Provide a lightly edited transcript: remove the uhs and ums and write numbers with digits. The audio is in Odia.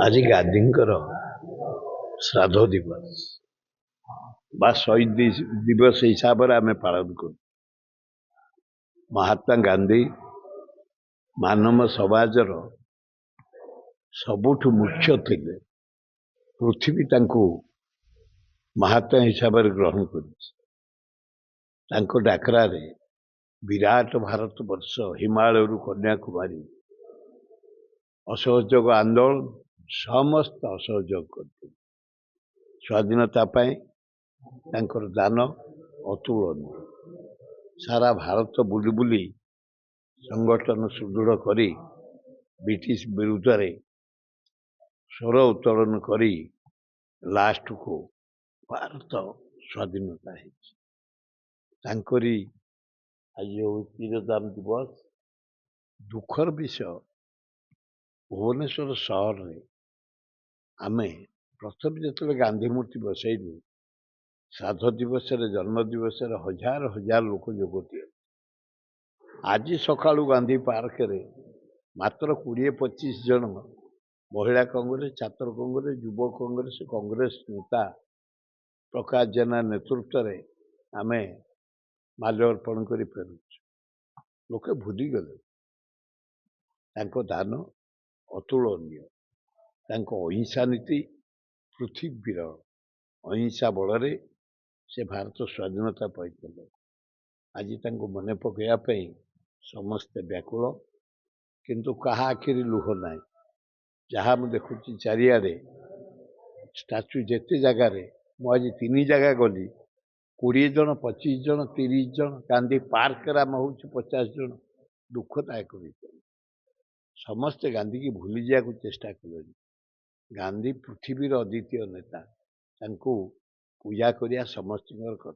ଆଜି ଗାନ୍ଧୀଙ୍କର ଶ୍ରାଦ୍ଧ ଦିବସ ବା ଶହୀଦ ଦିବସ ହିସାବରେ ଆମେ ପାଳନ କରୁ। ମହାତ୍ମା ଗାନ୍ଧୀ ମାନବ ସମାଜର ସବୁଠୁ ମୁଖ୍ୟ ଥିଲେ। ପୃଥିବୀ ତାଙ୍କୁ ମହାତ୍ମା ହିସାବରେ ଗ୍ରହଣ କରିଛି। ତାଙ୍କ ଡାକରାରେ ବିରାଟ ଭାରତ ବର୍ଷ ହିମାଳୟରୁ କନ୍ୟାକୁମାରୀ ଅସହଯୋଗ ଆନ୍ଦୋଳନ ସମସ୍ତ ଅସହଯୋଗ କରିଥିଲେ। ସ୍ୱାଧୀନତା ପାଇଁ ତାଙ୍କର ଦାନ ଅତୁଳନୀୟ। ସାରା ଭାରତ ବୁଲି ବୁଲି ସଂଗଠନ ସୁଦୃଢ଼ କରି ବ୍ରିଟିଶ ବିରୁଦ୍ଧରେ ସ୍ୱର ଉତ୍ତୋଳନ କରି ଲାଷ୍ଟକୁ ଭାରତ ସ୍ୱାଧୀନତା ହେଇଛି। ତାଙ୍କରି ଆଜି ଯେଉଁ ତିରୋଧାନ ଦିବସ, ଦୁଃଖର ବିଷୟ, ଭୁବନେଶ୍ୱର ସହରରେ ଆମେ ପ୍ରଥମେ ଯେତେବେଳେ ଗାନ୍ଧୀ ମୂର୍ତ୍ତି ବସେଇଲୁ, ଶ୍ରାଦ୍ଧ ଦିବସରେ ଜନ୍ମ ଦିବସରେ ହଜାର ହଜାର ଲୋକ ଯୋଗ ଦିଅନ୍ତି। ଆଜି ସକାଳୁ ଗାନ୍ଧୀ ପାର୍କରେ ମାତ୍ର 20-25 ଜଣ ମହିଳା କଂଗ୍ରେସ, ଛାତ୍ର କଂଗ୍ରେସ, ଯୁବ କଂଗ୍ରେସ, କଂଗ୍ରେସ ନେତା ପ୍ରକାଶ ଜେନା ନେତୃତ୍ୱରେ ଆମେ ମାଲ୍ୟାର୍ପଣ କରି ଫେରୁଛୁ। ଲୋକେ ଭୁଲିଗଲେ ତାଙ୍କ ଦାନ ଅତୁଳନୀୟ। ତାଙ୍କ ଅହିଂସା ନୀତି ପୃଥିବୀର ଅହିଂସା ବଳରେ ସେ ଭାରତ ସ୍ୱାଧୀନତା ପାଇଥିଲେ। ଆଜି ତାଙ୍କୁ ମନେ ପକାଇବା ପାଇଁ ସମସ୍ତେ ବ୍ୟାକୁଳ, କିନ୍ତୁ କାହା ଆଖିରେ ଲୁହ ନାହିଁ। ଯାହା ମୁଁ ଦେଖୁଛି ଚାରିଆଡ଼େ ଷ୍ଟାଚ୍ୟୁ, ଯେତେ ଜାଗାରେ, ମୁଁ ଆଜି 3 ଜାଗା ଗଲି, 20 ଜଣ, 25 ଜଣ, 30 ଜଣ। ଗାନ୍ଧୀ ପାର୍କରେ ଆମେ ହଉଛି 50 ଜଣ। ଦୁଃଖଦାୟକ ବିଷୟ। ସମସ୍ତେ ଗାନ୍ଧୀକି ଭୁଲି ଯିବାକୁ ଚେଷ୍ଟା କଲେଣି। ଗାନ୍ଧୀ ପୃଥିବୀର ଅଦ୍ୱିତୀୟ ନେତା। ତାଙ୍କୁ ପୂଜା କରିବା ସମସ୍ତଙ୍କର କର୍ତ୍ତବ୍ୟ।